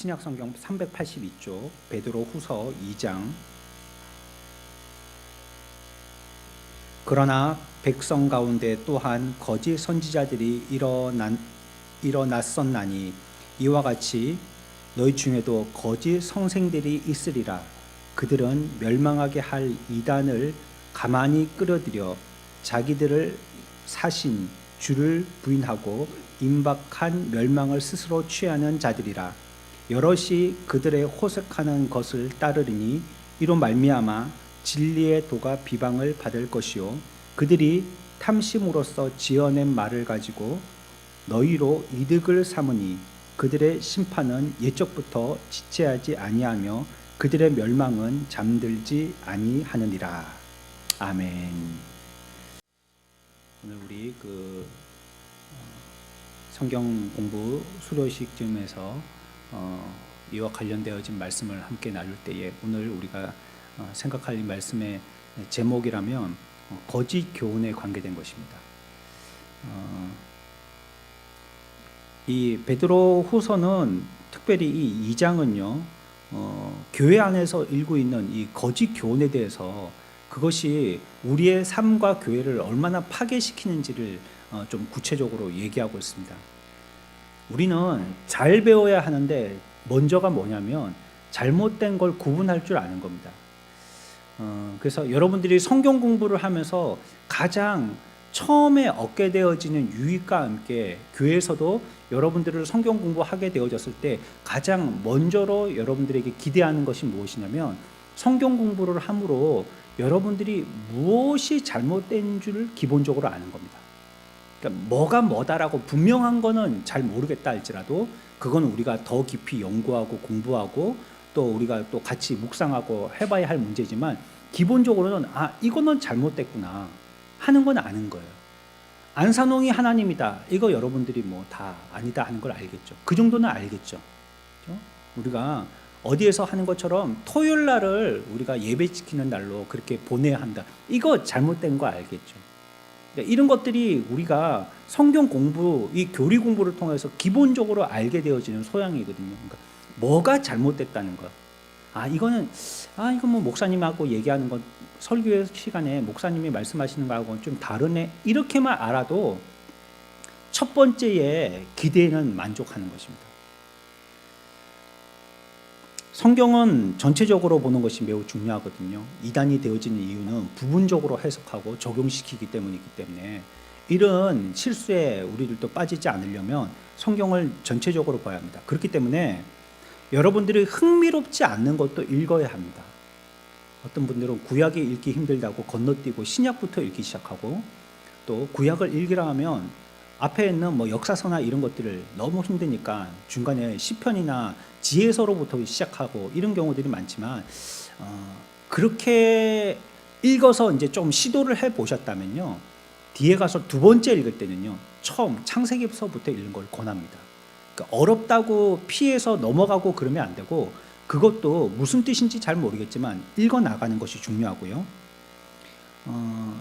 신약성경 382쪽 베드로후서 2장. 그러나 백성 가운데 또한 거짓 선지자들이 일어났었나니 이와 같이 너희 중에도 거짓 성생들이 있으리라. 그들은 멸망하게 할 이단을 가만히 끌어들여 자기들을 사신 주를 부인하고 임박한 멸망을 스스로 취하는 자들이라. 여럿이 그들의 호색하는 것을 따르리니 이로 말미암아 진리의 도가 비방을 받을 것이요 그들이 탐심으로써 지어낸 말을 가지고 너희로 이득을 삼으니 그들의 심판은 옛적부터 지체하지 아니하며 그들의 멸망은 잠들지 아니하느니라. 아멘. 오늘 우리 성경 공부 수료식쯤에서 이와 관련되어진 말씀을 함께 나눌 때에 오늘 우리가 생각할 이 말씀의 제목이라면 거짓 교훈에 관계된 것입니다. 이 베드로 후서는 특별히 이 2장은요 교회 안에서 일고 있는 이 거짓 교훈에 대해서 그것이 우리의 삶과 교회를 얼마나 파괴시키는지를 좀 구체적으로 얘기하고 있습니다. 우리는 잘 배워야 하는데 먼저가 뭐냐면 잘못된 걸 구분할 줄 아는 겁니다. 그래서 여러분들이 성경 공부를 하면서 가장 처음에 얻게 되어지는 유익과 함께 교회에서도 여러분들을 성경 공부하게 되어졌을 때 가장 먼저로 여러분들에게 기대하는 것이 무엇이냐면 성경 공부를 함으로 여러분들이 무엇이 잘못된 줄 기본적으로 아는 겁니다. 그러니까 뭐가 뭐다라고 분명한 거는 잘 모르겠다 할지라도 그건 우리가 더 깊이 연구하고 공부하고 또 우리가 또 같이 묵상하고 해봐야 할 문제지만 기본적으로는 이거는 잘못됐구나 하는 건 아는 거예요. 안산홍이 하나님이다. 이거 여러분들이 뭐 다 아니다 하는 걸 알겠죠. 그 정도는 알겠죠. 그렇죠? 우리가 어디에서 하는 것처럼 토요일 날을 우리가 예배 지키는 날로 그렇게 보내야 한다. 이거 잘못된 거 알겠죠. 그러니까 이런 것들이 우리가 성경 공부, 이 교리 공부를 통해서 기본적으로 알게 되어지는 소양이거든요. 그러니까 뭐가 잘못됐다는 거. 이건 뭐 목사님하고 얘기하는 건 설교 시간에 목사님이 말씀하시는 거하고는 좀 다르네. 이렇게만 알아도 첫 번째에 기대에는 만족하는 것입니다. 성경은 전체적으로 보는 것이 매우 중요하거든요. 이단이 되어지는 이유는 부분적으로 해석하고 적용시키기 때문이기 때문에 이런 실수에 우리들도 빠지지 않으려면 성경을 전체적으로 봐야 합니다. 그렇기 때문에 여러분들이 흥미롭지 않는 것도 읽어야 합니다. 어떤 분들은 구약이 읽기 힘들다고 건너뛰고 신약부터 읽기 시작하고 또 구약을 읽으라 하면 앞에 있는 뭐 역사서나 이런 것들을 너무 힘드니까 중간에 시편이나 지혜서로부터 시작하고 이런 경우들이 많지만 그렇게 읽어서 이제 좀 시도를 해 보셨다면요 뒤에 가서 두 번째 읽을 때는요 처음 창세기서부터 읽는 걸 권합니다. 그러니까 어렵다고 피해서 넘어가고 그러면 안 되고 그것도 무슨 뜻인지 잘 모르겠지만 읽어 나가는 것이 중요하고요.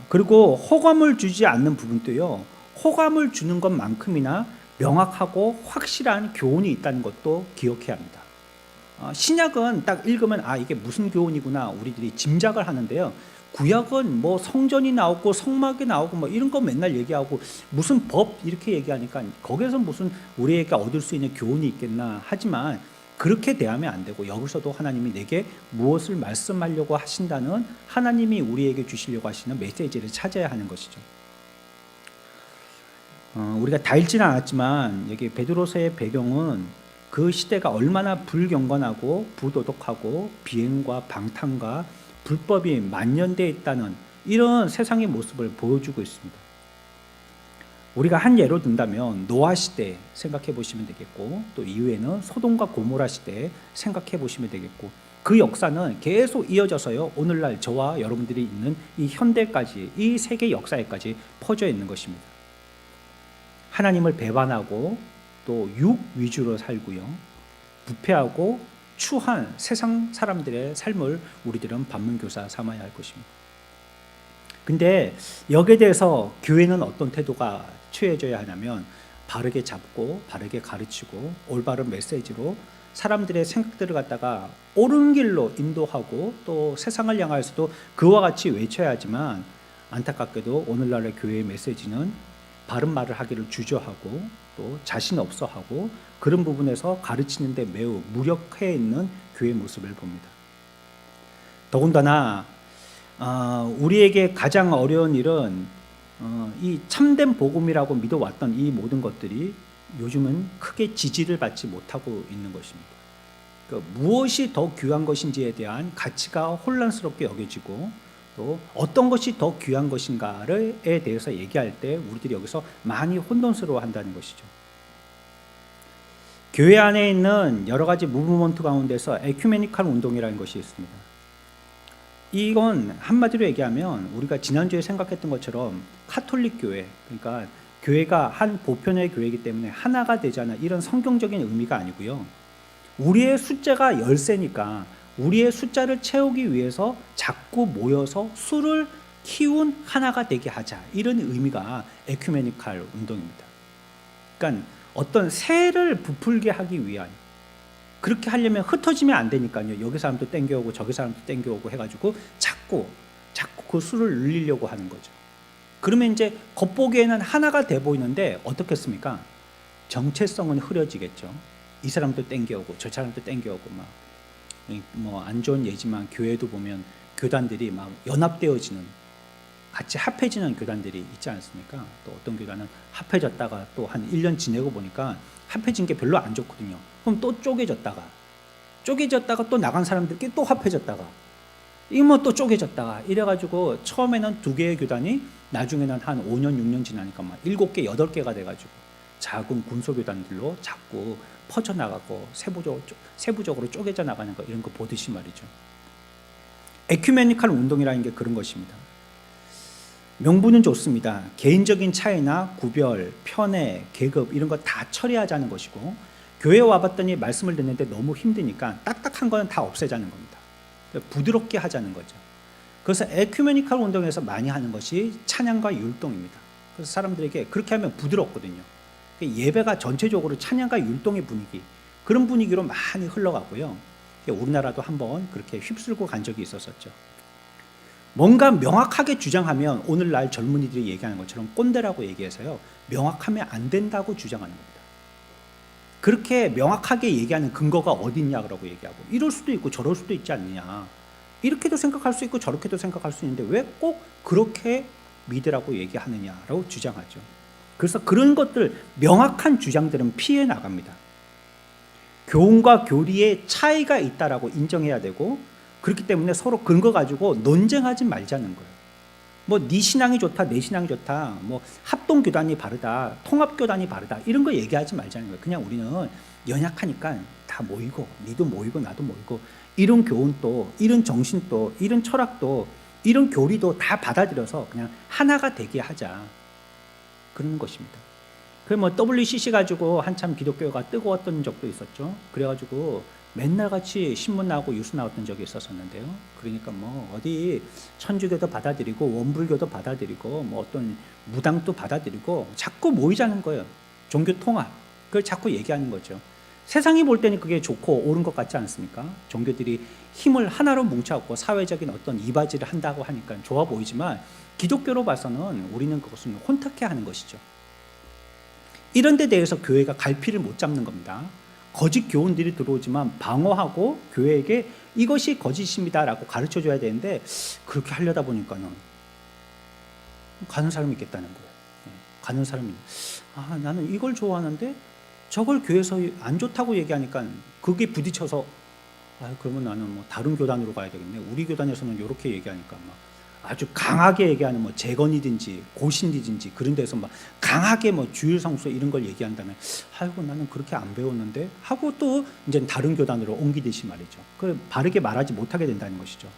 그리고 호감을 주지 않는 부분도요 호감을 주는 것만큼이나 명확하고 확실한 교훈이 있다는 것도 기억해야 합니다. 신약은 딱 읽으면 이게 무슨 교훈이구나 우리들이 짐작을 하는데요. 구약은 뭐 성전이 나오고 성막이 나오고 뭐 이런 거 맨날 얘기하고 무슨 법 이렇게 얘기하니까 거기에서 무슨 우리에게 얻을 수 있는 교훈이 있겠나 하지만 그렇게 대하면 안 되고 여기서도 하나님이 내게 무엇을 말씀하려고 하신다는 하나님이 우리에게 주시려고 하시는 메시지를 찾아야 하는 것이죠. 우리가 다 읽지는 않았지만 여기 베드로서의 배경은 그 시대가 얼마나 불경건하고 부도덕하고 비행과 방탕과 불법이 만연되어 있다는 이런 세상의 모습을 보여주고 있습니다. 우리가 한 예로 든다면 노아 시대 생각해 보시면 되겠고 또 이후에는 소돔과 고모라 시대 생각해 보시면 되겠고 그 역사는 계속 이어져서요 오늘날 저와 여러분들이 있는 이 현대까지 이 세계 역사에까지 퍼져 있는 것입니다. 하나님을 배반하고 또 육 위주로 살고요 부패하고 추한 세상 사람들의 삶을 우리들은 반문교사 삼아야 할 것입니다. 근데 여기에 대해서 교회는 어떤 태도가 취해져야 하냐면 바르게 잡고 바르게 가르치고 올바른 메시지로 사람들의 생각들을 갖다가 옳은 길로 인도하고 또 세상을 향하여서도 그와 같이 외쳐야 하지만 안타깝게도 오늘날의 교회의 메시지는 바른 말을 하기를 주저하고 또 자신 없어하고 그런 부분에서 가르치는 데 매우 무력해 있는 교회 모습을 봅니다. 더군다나 우리에게 가장 어려운 일은 이 참된 복음이라고 믿어왔던 이 모든 것들이 요즘은 크게 지지를 받지 못하고 있는 것입니다. 그러니까 무엇이 더 귀한 것인지에 대한 가치가 혼란스럽게 여겨지고 또 어떤 것이 더 귀한 것인가에 대해서 얘기할 때 우리들이 여기서 많이 혼돈스러워 한다는 것이죠. 교회 안에 있는 여러 가지 무브먼트 가운데서 에큐메니칼 운동이라는 것이 있습니다. 이건 한마디로 얘기하면 우리가 지난주에 생각했던 것처럼 카톨릭 교회, 그러니까 교회가 한 보편의 교회이기 때문에 하나가 되잖아, 이런 성경적인 의미가 아니고요. 우리의 숫자가 10세니까 우리의 숫자를 채우기 위해서 자꾸 모여서 수를 키운 하나가 되게 하자, 이런 의미가 에큐메니칼 운동입니다. 그러니까 어떤 세를 부풀게 하기 위한, 그렇게 하려면 흩어지면 안 되니까요. 여기 사람도 땡겨오고 저기 사람도 땡겨오고 해가지고 자꾸 그 수를 늘리려고 하는 거죠. 그러면 이제 겉보기에는 하나가 돼 보이는데 어떻겠습니까? 정체성은 흐려지겠죠. 이 사람도 땡겨오고 저 사람도 땡겨오고 막 뭐 안 좋은 예지만 교회도 보면 교단들이 막 연합되어지는, 같이 합해지는 교단들이 있지 않습니까? 또 어떤 교단은 합해졌다가 또 한 1년 지내고 보니까 합해진 게 별로 안 좋거든요. 그럼 또 쪼개졌다가 또 나간 사람들끼리 또 합해졌다가 이거 뭐 또 쪼개졌다가 이래가지고 처음에는 2개의 교단이 나중에는 한 5년 6년 지나니까 막 7개 8개가 돼가지고 작은 군소교단들로 자꾸 퍼져나가고 세부적으로 쪼개져 나가는 거, 이런 거 보듯이 말이죠. 에큐메니칼 운동이라는 게 그런 것입니다. 명분은 좋습니다. 개인적인 차이나 구별, 편애, 계급 이런 거 다 처리하자는 것이고, 교회에 와봤더니 말씀을 듣는데 너무 힘드니까 딱딱한 거는 다 없애자는 겁니다. 부드럽게 하자는 거죠. 그래서 에큐메니칼 운동에서 많이 하는 것이 찬양과 율동입니다. 그래서 사람들에게 그렇게 하면 부드럽거든요. 예배가 전체적으로 찬양과 율동의 분위기, 그런 분위기로 많이 흘러가고요. 우리나라도 한번 그렇게 휩쓸고 간 적이 있었었죠. 뭔가 명확하게 주장하면 오늘날 젊은이들이 얘기하는 것처럼 꼰대라고 얘기해서요, 명확하면 안 된다고 주장하는 겁니다. 그렇게 명확하게 얘기하는 근거가 어디 있냐고 얘기하고, 이럴 수도 있고 저럴 수도 있지 않느냐, 이렇게도 생각할 수 있고 저렇게도 생각할 수 있는데 왜 꼭 그렇게 믿으라고 얘기하느냐라고 주장하죠. 그래서 그런 것들, 명확한 주장들은 피해 나갑니다. 교훈과 교리의 차이가 있다라고 인정해야 되고, 그렇기 때문에 서로 근거 가지고 논쟁하지 말자는 거예요. 뭐 네 신앙이 좋다, 내 신앙이 좋다, 뭐 합동교단이 바르다, 통합교단이 바르다, 이런 거 얘기하지 말자는 거예요. 그냥 우리는 연약하니까 다 모이고, 니도 모이고 나도 모이고, 이런 교훈도, 이런 정신도, 이런 철학도, 이런 교리도 다 받아들여서 그냥 하나가 되게 하자, 그런 것입니다. 그 뭐 WCC 가지고 한참 기독교가 뜨거웠던 적도 있었죠. 그래가지고 맨날 같이 신문 나오고 뉴스 나왔던 적이 있었는데요. 그러니까 뭐 어디 천주교도 받아들이고 원불교도 받아들이고 뭐 어떤 무당도 받아들이고 자꾸 모이자는 거예요. 종교 통합, 그걸 자꾸 얘기하는 거죠. 세상이 볼 때는 그게 좋고 옳은 것 같지 않습니까? 종교들이 힘을 하나로 뭉쳐갖고 사회적인 어떤 이바지를 한다고 하니까 좋아 보이지만, 기독교로 봐서는 우리는 그것은 혼탁해 하는 것이죠. 이런 데 대해서 교회가 갈피를 못 잡는 겁니다. 거짓 교훈들이 들어오지만 방어하고 교회에게 이것이 거짓입니다라고 가르쳐줘야 되는데, 그렇게 하려다 보니까는 가는 사람이 있겠다는 거예요. 가는 사람이, 나는 이걸 좋아하는데 저걸 교회에서 안 좋다고 얘기하니까 그게 부딪혀서, 그러면 나는 뭐 다른 교단으로 가야 되겠네. 우리 교단에서는 이렇게 얘기하니까 막 아주 강하게 얘기하는 뭐 재건이든지 고신이든지 그런 데서 막 강하게 뭐 주일 성수 이런 걸 얘기한다면, 아이고 나는 그렇게 안 배웠는데 하고 또 이제 다른 교단으로 옮기듯이 말이죠. 그 바르게 말하지 못하게 된다는 것이죠.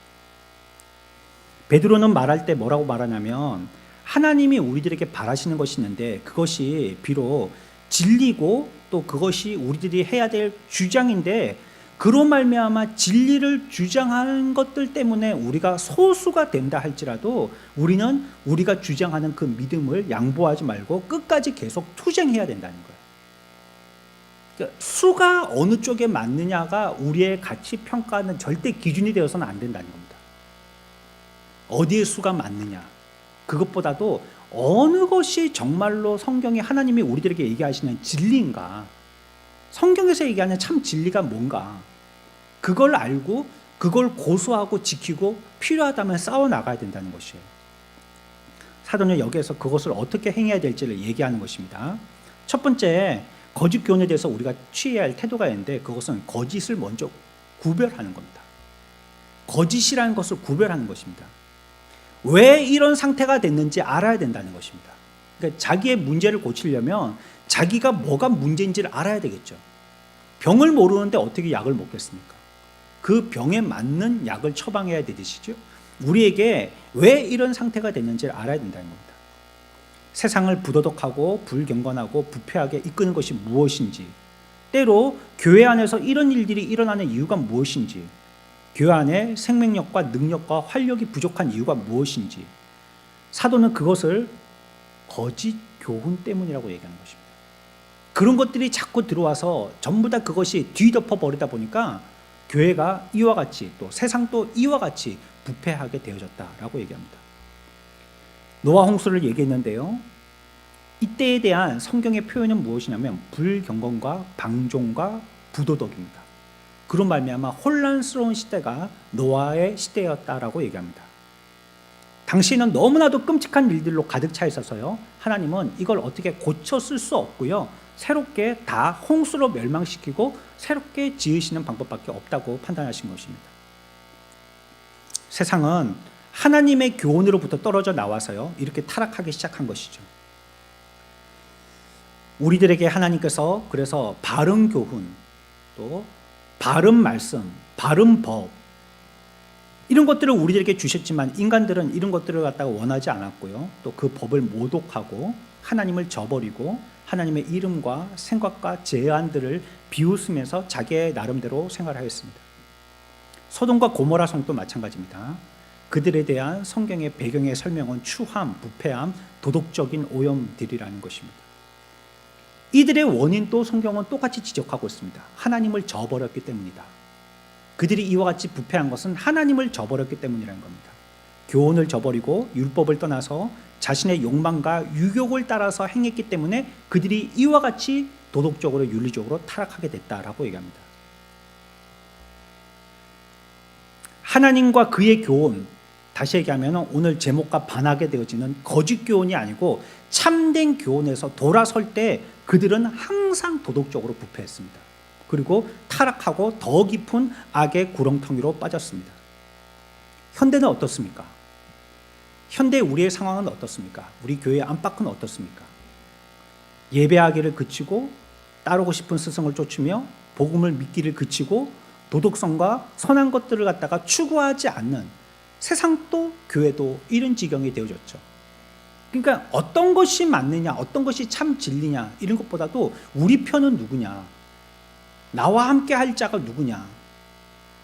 베드로는 말할 때 뭐라고 말하냐면, 하나님이 우리들에게 바라시는 것이 있는데 그것이 비록 진리고 또 그것이 우리들이 해야 될 주장인데, 그로 말미암아 진리를 주장하는 것들 때문에 우리가 소수가 된다 할지라도 우리는 우리가 주장하는 그 믿음을 양보하지 말고 끝까지 계속 투쟁해야 된다는 거예요. 그러니까 수가 어느 쪽에 맞느냐가 우리의 가치 평가는 절대 기준이 되어서는 안 된다는 겁니다. 어디에 수가 맞느냐, 그것보다도 어느 것이 정말로 성경에 하나님이 우리들에게 얘기하시는 진리인가, 성경에서 얘기하는 참 진리가 뭔가, 그걸 알고 그걸 고수하고 지키고 필요하다면 싸워나가야 된다는 것이에요. 사도는 여기에서 그것을 어떻게 행해야 될지를 얘기하는 것입니다. 첫 번째, 거짓 교훈에 대해서 우리가 취해야 할 태도가 있는데, 그것은 거짓을 먼저 구별하는 겁니다. 거짓이라는 것을 구별하는 것입니다. 왜 이런 상태가 됐는지 알아야 된다는 것입니다. 그러니까 자기의 문제를 고치려면 자기가 뭐가 문제인지를 알아야 되겠죠. 병을 모르는데 어떻게 약을 먹겠습니까? 그 병에 맞는 약을 처방해야 되듯이죠. 우리에게 왜 이런 상태가 됐는지를 알아야 된다는 겁니다. 세상을 부도덕하고 불경건하고 부패하게 이끄는 것이 무엇인지, 때로 교회 안에서 이런 일들이 일어나는 이유가 무엇인지, 교회 안에 생명력과 능력과 활력이 부족한 이유가 무엇인지, 사도는 그것을 거짓 교훈 때문이라고 얘기하는 것입니다. 그런 것들이 자꾸 들어와서 전부 다 그것이 뒤덮어 버리다 보니까 교회가 이와 같이, 또 세상도 이와 같이 부패하게 되어졌다라고 얘기합니다. 노아 홍수를 얘기했는데요, 이때에 대한 성경의 표현은 무엇이냐면 불경건과 방종과 부도덕입니다. 그런 말미암아 혼란스러운 시대가 노아의 시대였다라고 얘기합니다. 당시에는 너무나도 끔찍한 일들로 가득 차 있어서요, 하나님은 이걸 어떻게 고쳐 쓸 수 없고요, 새롭게 다 홍수로 멸망시키고 새롭게 지으시는 방법밖에 없다고 판단하신 것입니다. 세상은 하나님의 교훈으로부터 떨어져 나와서요, 이렇게 타락하기 시작한 것이죠. 우리들에게 하나님께서 그래서 바른 교훈, 또 바른 말씀, 바른 법, 이런 것들을 우리들에게 주셨지만 인간들은 이런 것들을 갖다가 원하지 않았고요, 또 그 법을 모독하고 하나님을 저버리고 하나님의 이름과 생각과 제안들을 비웃으면서 자기의 나름대로 생활하였습니다. 소돔과 고모라 성도 마찬가지입니다. 그들에 대한 성경의 배경의 설명은 추함, 부패함, 도덕적인 오염들이라는 것입니다. 이들의 원인도 성경은 똑같이 지적하고 있습니다. 하나님을 저버렸기 때문이다. 그들이 이와 같이 부패한 것은 하나님을 저버렸기 때문이라는 겁니다. 교훈을 저버리고 율법을 떠나서 자신의 욕망과 유욕을 따라서 행했기 때문에 그들이 이와 같이 도덕적으로 윤리적으로 타락하게 됐다라고 얘기합니다. 하나님과 그의 교훈, 다시 얘기하면 오늘 제목과 반하게 되어지는 거짓 교훈이 아니고 참된 교훈에서 돌아설 때 그들은 항상 도덕적으로 부패했습니다. 그리고 타락하고 더 깊은 악의 구렁텅이로 빠졌습니다. 현대는 어떻습니까? 현대 우리의 상황은 어떻습니까? 우리 교회 안팎은 어떻습니까? 예배하기를 그치고 따르고 싶은 스승을 쫓으며 복음을 믿기를 그치고 도덕성과 선한 것들을 갖다가 추구하지 않는 세상도 교회도 이런 지경이 되어졌죠. 그러니까 어떤 것이 맞느냐, 어떤 것이 참 진리냐, 이런 것보다도 우리 편은 누구냐, 나와 함께 할 자가 누구냐,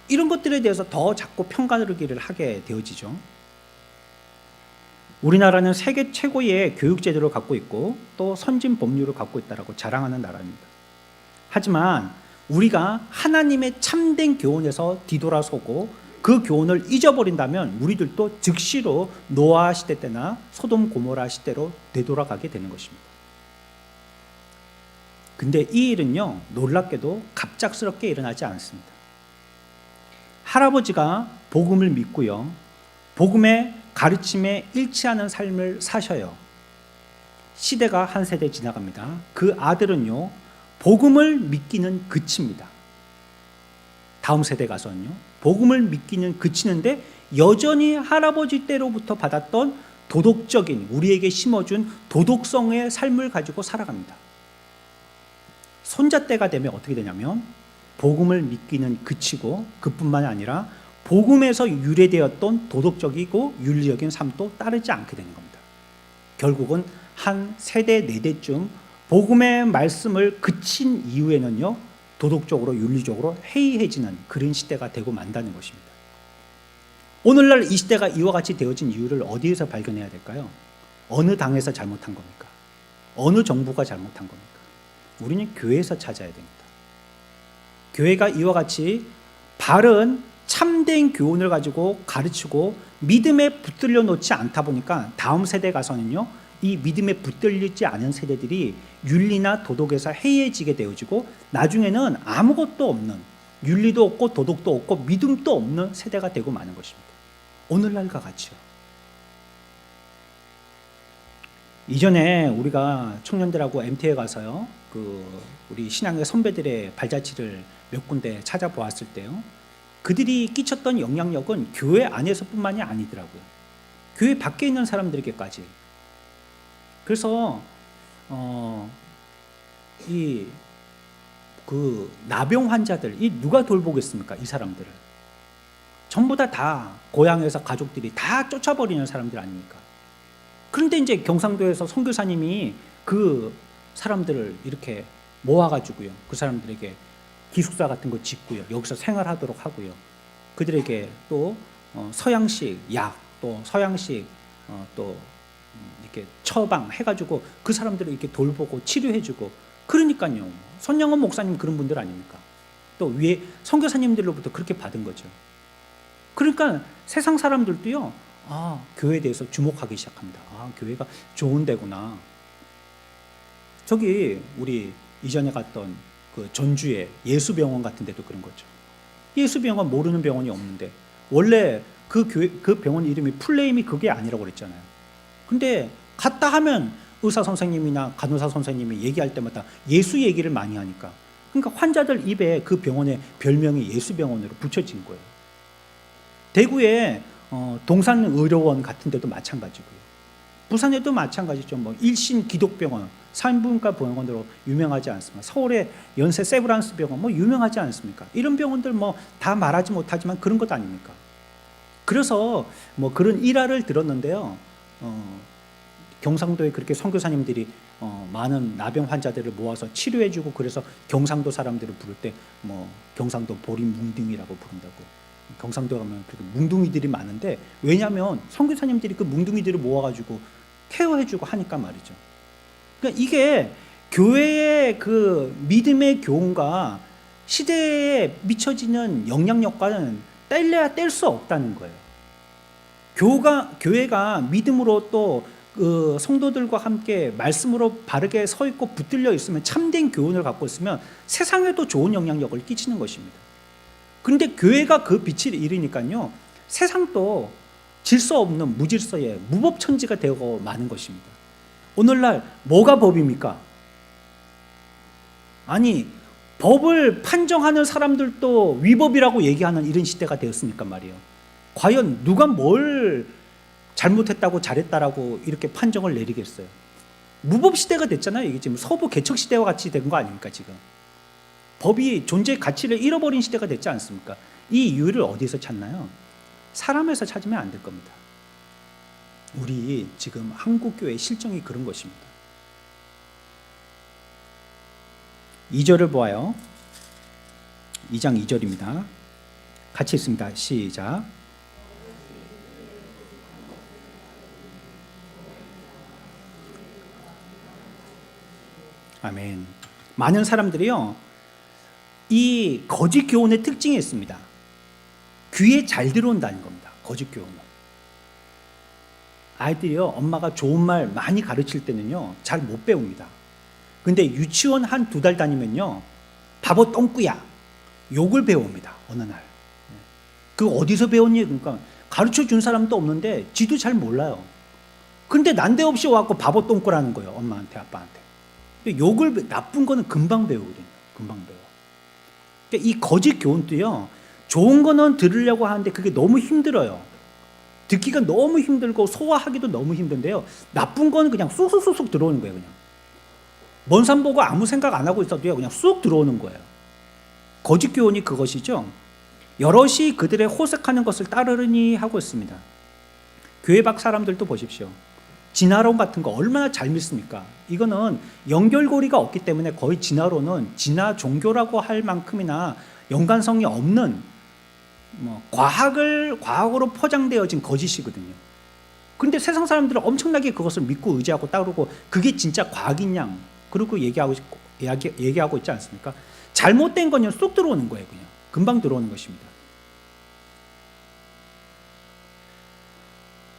이런 것들에 대해서 더 자꾸 평가르기를 하게 되어지죠. 우리나라는 세계 최고의 교육제도를 갖고 있고 또 선진 법률을 갖고 있다고 자랑하는 나라입니다. 하지만 우리가 하나님의 참된 교훈에서 뒤돌아서고 그 교훈을 잊어버린다면 우리들도 즉시로 노아 시대 때나 소돔 고모라 시대로 되돌아가게 되는 것입니다. 근데 이 일은요, 놀랍게도 갑작스럽게 일어나지 않습니다. 할아버지가 복음을 믿고요, 복음의 가르침에 일치하는 삶을 사셔요. 시대가 한 세대 지나갑니다. 그 아들은요, 복음을 믿기는 그칩니다. 다음 세대 가서는요, 복음을 믿기는 그치는데 여전히 할아버지 때로부터 받았던 도덕적인, 우리에게 심어준 도덕성의 삶을 가지고 살아갑니다. 손자 때가 되면 어떻게 되냐면 복음을 믿기는 그치고 그뿐만 아니라 복음에서 유래되었던 도덕적이고 윤리적인 삶도 따르지 않게 되는 겁니다. 결국은 한 세대 네대쯤 복음의 말씀을 그친 이후에는요, 도덕적으로 윤리적으로 해이해지는 그런 시대가 되고 만다는 것입니다. 오늘날 이 시대가 이와 같이 되어진 이유를 어디에서 발견해야 될까요? 어느 당에서 잘못한 겁니까? 어느 정부가 잘못한 겁니까? 우리는 교회에서 찾아야 됩니다. 교회가 이와 같이 바른 참된 교훈을 가지고 가르치고 믿음에 붙들려 놓지 않다 보니까 다음 세대 가서는요, 이 믿음에 붙들리지 않은 세대들이 윤리나 도덕에서 해이해지게 되어지고 나중에는 아무것도 없는, 윤리도 없고 도덕도 없고 믿음도 없는 세대가 되고 마는 것입니다. 오늘날과 같이요. 이전에 우리가 청년들하고 MT에 가서요, 우리 신앙의 선배들의 발자취를 몇 군데 찾아보았을 때요, 그들이 끼쳤던 영향력은 교회 안에서뿐만이 아니더라고요. 교회 밖에 있는 사람들에게까지. 그래서 나병 환자들, 누가 돌보겠습니까? 이 사람들을 전부 다 고향에서 가족들이 다 쫓아버리는 사람들 아닙니까? 그런데 이제 경상도에서 선교사님이 그 사람들을 이렇게 모아가지고요, 그 사람들에게 기숙사 같은 거 짓고요, 여기서 생활하도록 하고요, 그들에게 또 서양식 약, 또 서양식 또 이렇게 처방 해가지고 그 사람들을 이렇게 돌보고 치료해주고. 그러니까요, 손영원 목사님 그런 분들 아닙니까? 또 위에 선교사님들로부터 그렇게 받은 거죠. 그러니까 세상 사람들도요, 교회에 대해서 주목하기 시작합니다. 교회가 좋은 데구나. 저기 우리 이전에 갔던 그 전주의 예수병원 같은 데도 그런 거죠. 예수병원 모르는 병원이 없는데, 원래 그 병원 이름이 풀네임이 그게 아니라고 그랬잖아요. 근데 갔다 하면 의사 선생님이나 간호사 선생님이 얘기할 때마다 예수 얘기를 많이 하니까, 그러니까 환자들 입에 그 병원의 별명이 예수병원으로 붙여진 거예요. 대구에 동산의료원 같은 데도 마찬가지고요. 부산에도 마찬가지죠. 일신 기독병원, 산부인과 병원으로 유명하지 않습니까? 서울의 연세 세브란스 병원 유명하지 않습니까? 이런 병원들 다 말하지 못하지만 그런 것 아닙니까? 그래서 그런 일화를 들었는데요. 경상도에 그렇게 선교사님들이 많은 나병 환자들을 모아서 치료해주고, 그래서 경상도 사람들을 부를 때 경상도 보리뭉둥이라고 부른다고. 경상도 가면 그렇게 뭉둥이들이 많은데, 왜냐하면 선교사님들이 그 뭉둥이들을 모아가지고 케어해주고 하니까 말이죠. 그러니까 이게 교회의 그 믿음의 교훈과 시대에 미쳐지는 영향력과는 뗄래야 뗄 수 없다는 거예요. 교회가 믿음으로 또 성도들과 함께 말씀으로 바르게 서 있고 붙들려 있으면, 참된 교훈을 갖고 있으면 세상에도 좋은 영향력을 끼치는 것입니다. 그런데 교회가 그 빛을 잃으니까요, 세상도 질서 없는 무질서의 무법천지가 되고 마는 것입니다. 오늘날 뭐가 법입니까? 아니, 법을 판정하는 사람들도 위법이라고 얘기하는 이런 시대가 되었으니까 말이에요. 과연 누가 뭘 잘못했다고 잘했다라고 이렇게 판정을 내리겠어요? 무법 시대가 됐잖아요. 이게 지금 서부 개척 시대와 같이 된 거 아닙니까? 지금 법이 존재의 가치를 잃어버린 시대가 됐지 않습니까? 이 이유를 어디서 찾나요? 사람에서 찾으면 안 될 겁니다. 우리 지금 한국교회의 실정이 그런 것입니다. 2절을 보아요. 2장 2절입니다. 같이 읽습니다. 시작. 아멘. 많은 사람들이요, 이 거짓 교훈의 특징이 있습니다. 귀에 잘 들어온다는 겁니다. 거짓 교훈은. 아이들이요, 엄마가 좋은 말 많이 가르칠 때는요, 잘 못 배웁니다. 근데 유치원 한 2달 다니면요, 바보 똥꾸야, 욕을 배웁니다. 어느 날. 그 어디서 배웠니? 그러니까 가르쳐 준 사람도 없는데 지도 잘 몰라요. 근데 난데없이 와갖고 바보 똥꾸라는 거예요. 엄마한테, 아빠한테. 욕을, 나쁜 거는 금방 배우거든요. 금방 배워. 그러니까 이 거짓 교훈도요, 좋은 거는 들으려고 하는데 그게 너무 힘들어요. 듣기가 너무 힘들고 소화하기도 너무 힘든데요, 나쁜 거는 그냥 쑥쑥쑥 들어오는 거예요. 그냥 먼 산 보고 아무 생각 안 하고 있어도요, 그냥 쑥 들어오는 거예요. 거짓 교훈이 그것이죠. 여럿이 그들의 호색하는 것을 따르니 하고 있습니다. 교회 밖 사람들도 보십시오. 진화론 같은 거 얼마나 잘 믿습니까? 이거는 연결고리가 없기 때문에 거의 진화론은 진화 종교라고 할 만큼이나 연관성이 없는 과학으로 포장되어진 거짓이거든요. 그런데 세상 사람들은 엄청나게 그것을 믿고 의지하고 따르고, 그게 진짜 과학인 양 그렇게 얘기하고 있지 않습니까? 잘못된 건요 쏙 들어오는 거예요. 그냥 금방 들어오는 것입니다.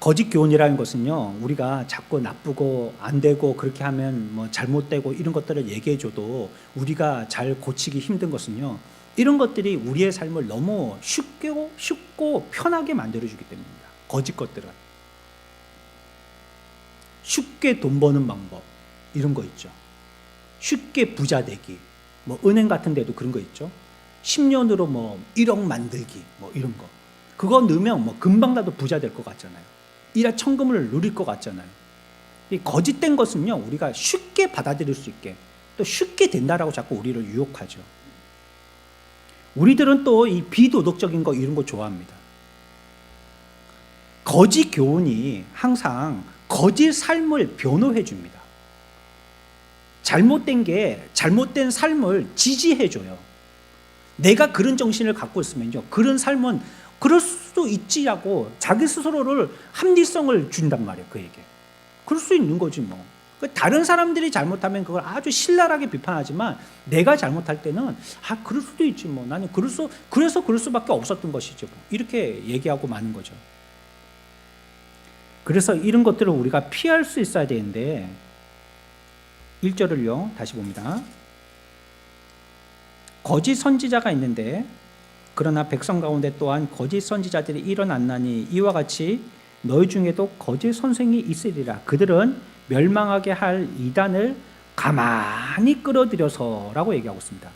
거짓 교훈이라는 것은요, 우리가 자꾸 나쁘고 안 되고 그렇게 하면 뭐 잘못되고 이런 것들을 얘기해줘도 우리가 잘 고치기 힘든 것은요, 이런 것들이 우리의 삶을 너무 쉽고 편하게 만들어주기 때문입니다. 거짓 것들은 쉽게 돈 버는 방법 이런 거 있죠. 쉽게 부자 되기, 뭐 은행 같은 데도 그런 거 있죠. 10년으로 뭐 1억 만들기 뭐 이런 거, 그거 넣으면 뭐 금방 나도 부자 될 것 같잖아요. 일하천금을 누릴 것 같잖아요. 이 거짓된 것은요, 우리가 쉽게 받아들일 수 있게 또 쉽게 된다라고 자꾸 우리를 유혹하죠. 우리들은 또 이 비도덕적인 거 이런 거 좋아합니다. 거짓 교훈이 항상 거짓 삶을 변호해 줍니다. 잘못된 삶을 지지해 줘요. 내가 그런 정신을 갖고 있으면요, 그런 삶은 그럴 수도 있지라고 자기 스스로를 합리성을 준단 말이에요. 그에게 그럴 수 있는 거지 뭐. 다른 사람들이 잘못하면 그걸 아주 신랄하게 비판하지만 내가 잘못할 때는 그럴 수도 있지 뭐, 나는 그래서 그럴 수밖에 없었던 것이죠 뭐. 이렇게 얘기하고 마는 거죠. 그래서 이런 것들을 우리가 피할 수 있어야 되는데 1절을요 다시 봅니다. 거짓 선지자가 있는데 그러나 백성 가운데 또한 거짓 선지자들이 일어났나니 이와 같이 너희 중에도 거짓 선생이 있으리라. 그들은 멸망하게 할 이단을 가만히 끌어들여서라고 얘기하고 있습니다.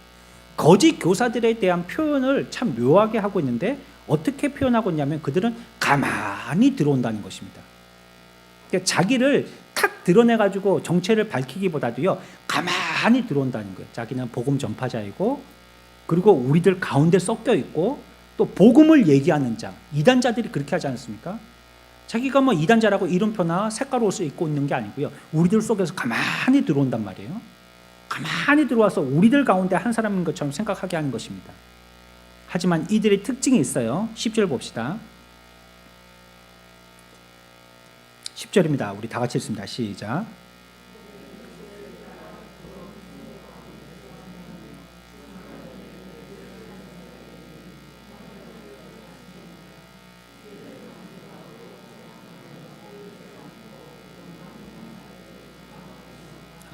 거짓 교사들에 대한 표현을 참 묘하게 하고 있는데 어떻게 표현하고 있냐면 그들은 가만히 들어온다는 것입니다. 그러니까 자기를 탁 드러내가지고 정체를 밝히기보다도요 가만히 들어온다는 거예요. 자기는 복음 전파자이고 그리고 우리들 가운데 섞여 있고 또 복음을 얘기하는 자, 이단자들이 그렇게 하지 않습니까? 자기가 뭐 이단자라고 이름표나 색깔 옷을 입고 있는 게 아니고요, 우리들 속에서 가만히 들어온단 말이에요. 가만히 들어와서 우리들 가운데 한 사람인 것처럼 생각하게 하는 것입니다. 하지만 이들의 특징이 있어요. 10절 봅시다. 10절입니다. 우리 다 같이 읽습니다. 시작.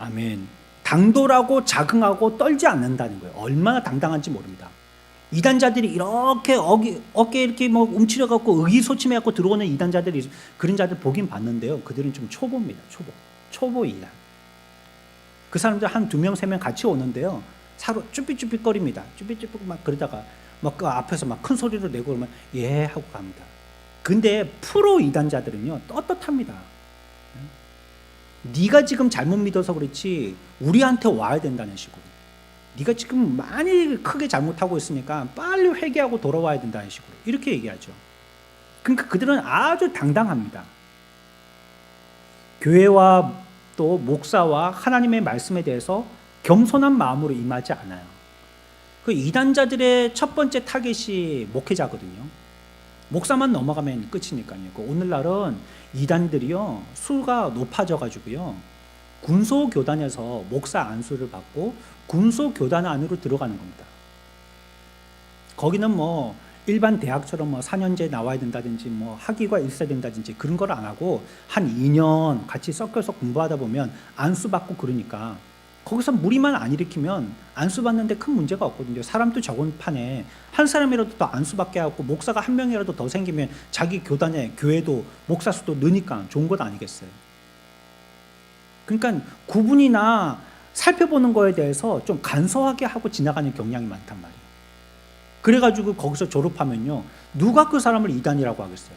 아멘. 당돌하고 자긍하고 떨지 않는다는 거예요. 얼마나 당당한지 모릅니다. 이단자들이 이렇게 어깨에 이렇게 뭐 움츠려갖고 의기소침해갖고 들어오는 이단자들이 그런 자들 보긴 봤는데요. 그들은 좀 초보입니다. 초보 이단. 그 사람들 한 2명, 3명 같이 오는데요. 서로 쭈삣쭈삣거립니다. 쭈삣쭈삣 막 그러다가 막 그 앞에서 막 큰 소리로 내고 그러면 예 하고 갑니다. 근데 프로 이단자들은요 떳떳합니다. 네가 지금 잘못 믿어서 그렇지 우리한테 와야 된다는 식으로, 네가 지금 많이 크게 잘못하고 있으니까 빨리 회개하고 돌아와야 된다는 식으로 이렇게 얘기하죠. 그러니까 그들은 아주 당당합니다. 교회와 또 목사와 하나님의 말씀에 대해서 겸손한 마음으로 임하지 않아요. 그 이단자들의 첫 번째 타겟이 목회자거든요. 목사만 넘어가면 끝이니까요. 오늘날은 이단들이요 수가 높아져 가지고요 군소교단에서 목사 안수를 받고 군소교단 안으로 들어가는 겁니다. 거기는 뭐 일반 대학처럼 뭐 4년제 나와야 된다든지 뭐 학위가 있어야 된다든지 그런 걸 안 하고 한 2년 같이 섞여서 공부하다 보면 안수 받고 그러니까 거기서 무리만 안 일으키면 안수 받는데 큰 문제가 없거든요. 사람도 적은 판에 한 사람이라도 더 안수 받게 하고 목사가 한 명이라도 더 생기면 자기 교단에 교회도 목사 수도 느니까 좋은 것 아니겠어요. 그러니까 구분이나 살펴보는 거에 대해서 좀 간소하게 하고 지나가는 경향이 많단 말이에요. 그래가지고 거기서 졸업하면요 누가 그 사람을 이단이라고 하겠어요.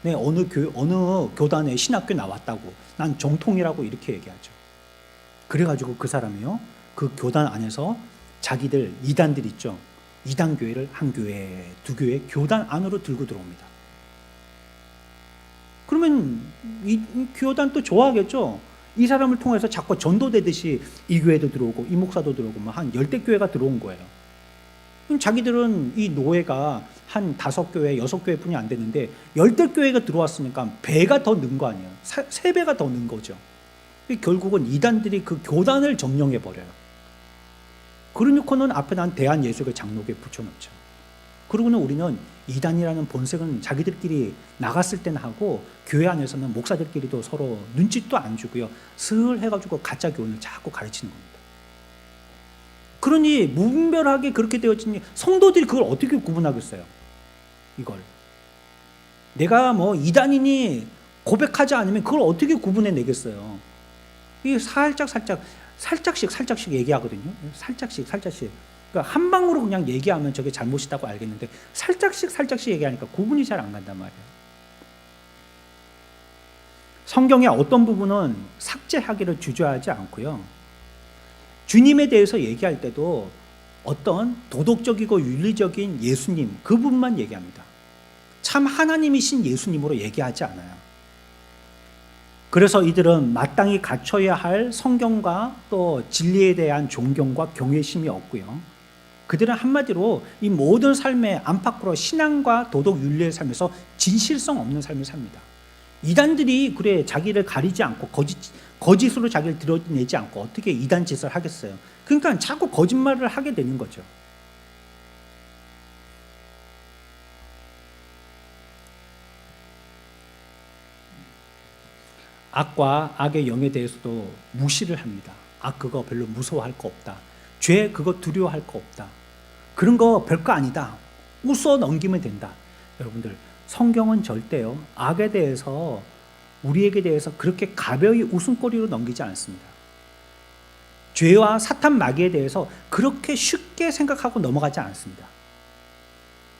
네, 어느 교단에 신학교 나왔다고 난 정통이라고 이렇게 얘기하죠. 그래가지고 그 사람이요 그 교단 안에서 자기들 이단들 있죠, 이단 교회를 한 교회, 2교회 교단 안으로 들고 들어옵니다. 그러면 이 교단 또 좋아하겠죠. 이 사람을 통해서 자꾸 전도되듯이 이 교회도 들어오고 이 목사도 들어오고 뭐 한 10대 교회가 들어온 거예요. 그럼 자기들은 이 노예가 한 5교회, 6교회 뿐이 안 됐는데 10대 교회가 들어왔으니까 배가 더 는 거 아니에요. 3배가 더 는 거죠. 결국은 이단들이 그 교단을 점령해 버려요. 그러놓고는 앞에 난 대한예수교 장로교에 붙여놓죠. 그러고는 우리는 이단이라는 본색은 자기들끼리 나갔을 때는 하고 교회 안에서는 목사들끼리도 서로 눈짓도 안 주고요. 슬 해가지고 가짜 교훈을 자꾸 가르치는 겁니다. 그러니 무분별하게 그렇게 되어지니 성도들이 그걸 어떻게 구분하겠어요? 이걸 내가 뭐 이단이니 고백하지 않으면 그걸 어떻게 구분해 내겠어요? 이게 살짝씩 얘기하거든요. 살짝씩. 그러니까 한 방으로 그냥 얘기하면 저게 잘못이다고 알겠는데 살짝씩 얘기하니까 구분이 잘 안 간단 말이에요. 성경의 어떤 부분은 삭제하기를 주저하지 않고요. 주님에 대해서 얘기할 때도 어떤 도덕적이고 윤리적인 예수님 그 부분만 얘기합니다. 참 하나님이신 예수님으로 얘기하지 않아요. 그래서 이들은 마땅히 갖춰야 할 성경과 또 진리에 대한 존경과 경외심이 없고요. 그들은 한마디로 이 모든 삶의 안팎으로 신앙과 도덕 윤리의 삶에서 진실성 없는 삶을 삽니다. 이단들이 그래 자기를 가리지 않고 거짓으로 자기를 드러내지 않고 어떻게 이단 짓을 하겠어요? 그러니까 자꾸 거짓말을 하게 되는 거죠. 악과 악의 영에 대해서도 무시를 합니다. 악 그거 별로 무서워할 거 없다. 죄 그거 두려워할 거 없다. 그런 거 별거 아니다. 웃어 넘기면 된다. 여러분들 성경은 절대요 악에 대해서 우리에게 대해서 그렇게 가벼이 웃음거리로 넘기지 않습니다. 죄와 사탄 마귀에 대해서 그렇게 쉽게 생각하고 넘어가지 않습니다.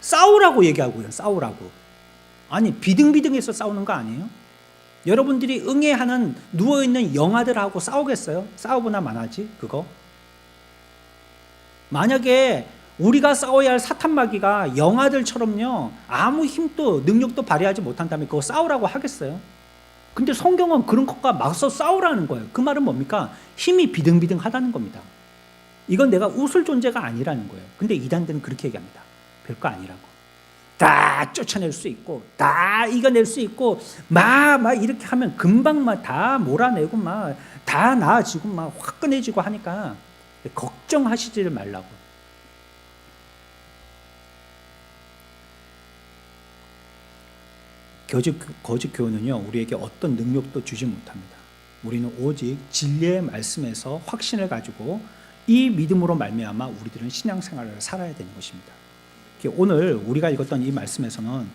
싸우라고 얘기하고요. 싸우라고. 아니 비등비등해서 싸우는 거 아니에요? 여러분들이 응애하는 누워있는 영아들하고 싸우겠어요? 싸우거나 만하지 그거? 만약에 우리가 싸워야 할 사탄 마귀가 영아들처럼요 아무 힘도 능력도 발휘하지 못한다면 그거 싸우라고 하겠어요? 근데 성경은 그런 것과 맞서 싸우라는 거예요. 그 말은 뭡니까? 힘이 비등비등하다는 겁니다. 이건 내가 웃을 존재가 아니라는 거예요. 근데 이단들은 그렇게 얘기합니다. 별거 아니라고. 다 쫓아낼 수 있고 다 이겨낼 수 있고 막 이렇게 하면 금방 막 다 몰아내고 막 다 나아지고 막 화끈해지고 하니까 걱정하시지를 말라고. 거짓 교훈은요 우리에게 어떤 능력도 주지 못합니다. 우리는 오직 진리의 말씀에서 확신을 가지고 이 믿음으로 말미암아 우리들은 신앙생활을 살아야 되는 것입니다. 오늘 우리가 읽었던 이 말씀에서는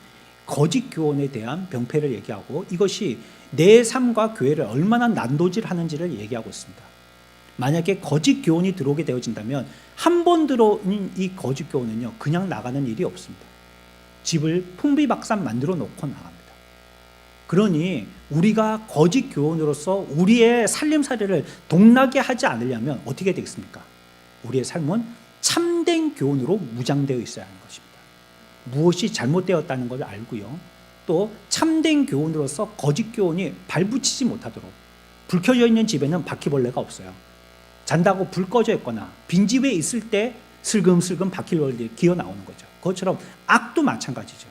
거짓 교훈에 대한 병폐를 얘기하고 이것이 내 삶과 교회를 얼마나 난도질하는지를 얘기하고 있습니다. 만약에 거짓 교훈이 들어오게 되어진다면 한 번 들어온 이 거짓 교훈은요 그냥 나가는 일이 없습니다. 집을 풍비박산 만들어 놓고 나갑니다. 그러니 우리가 거짓 교훈으로서 우리의 살림살이를 동나게 하지 않으려면 어떻게 되겠습니까? 우리의 삶은 참된 교훈으로 무장되어 있어야 하는 것입니다. 무엇이 잘못되었다는 걸 알고요. 또 참된 교훈으로서 거짓 교훈이 발붙이지 못하도록. 불 켜져 있는 집에는 바퀴벌레가 없어요. 잔다고 불 꺼져 있거나 빈집에 있을 때 슬금슬금 바퀴벌레들이 기어 나오는 거죠. 그것처럼 악도 마찬가지죠.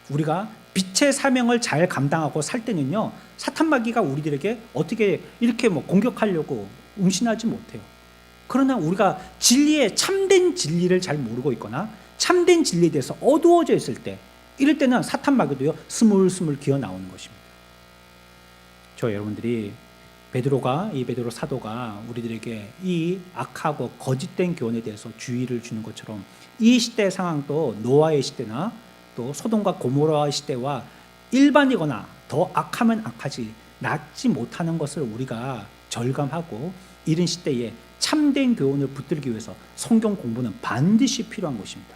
우리가 빛의 사명을 잘 감당하고 살 때는요 사탄 마귀가 우리들에게 어떻게 이렇게 공격하려고 음신하지 못해요. 그러나 우리가 진리의 참된 진리를 잘 모르고 있거나 참된 진리에 대해서 어두워져 있을 때 이럴 때는 사탄 마귀도요 스물스물 기어 나오는 것입니다. 저 여러분들이 이 베드로 사도가 우리들에게 이 악하고 거짓된 교훈에 대해서 주의를 주는 것처럼 이 시대의 상황도 노아의 시대나 또 소돔과 고모라의 시대와 일반이거나 더 악하면 악하지 낫지 못하는 것을 우리가 절감하고 이런 시대에 참된 교훈을 붙들기 위해서 성경 공부는 반드시 필요한 것입니다.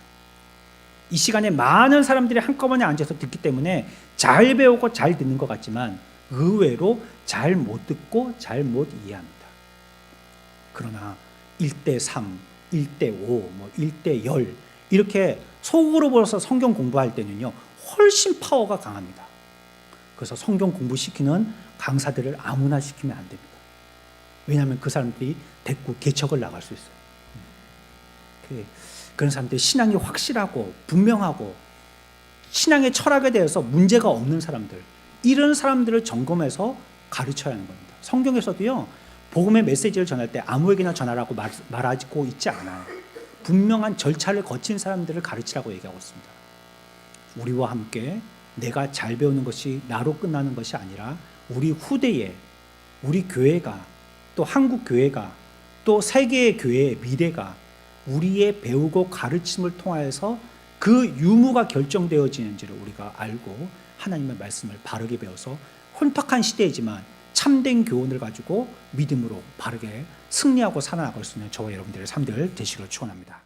이 시간에 많은 사람들이 한꺼번에 앉아서 듣기 때문에 잘 배우고 잘 듣는 것 같지만 의외로 잘 못 듣고 잘 못 이해합니다. 그러나 1:3, 1:5, 1:10 이렇게 속으로 벌어서 성경 공부할 때는요 훨씬 파워가 강합니다. 그래서 성경 공부시키는 강사들을 아무나 시키면 안 됩니다. 왜냐하면 그 사람들이 대꾸 개척을 나갈 수 있어요. 그런 사람들이 신앙이 확실하고 분명하고 신앙의 철학에 대해서 문제가 없는 사람들 이런 사람들을 점검해서 가르쳐야 하는 겁니다. 성경에서도요 복음의 메시지를 전할 때 아무에게나 전하라고 말하고 있지 않아요. 분명한 절차를 거친 사람들을 가르치라고 얘기하고 있습니다. 우리와 함께 내가 잘 배우는 것이 나로 끝나는 것이 아니라 우리 후대에 우리 교회가 또 한국 교회가 또 세계의 교회의 미래가 우리의 배우고 가르침을 통하여서 그 유무가 결정되어지는지를 우리가 알고 하나님의 말씀을 바르게 배워서 혼탁한 시대이지만 참된 교훈을 가지고 믿음으로 바르게 승리하고 살아나갈 수 있는 저와 여러분들의 삶들 되시기를 축원합니다.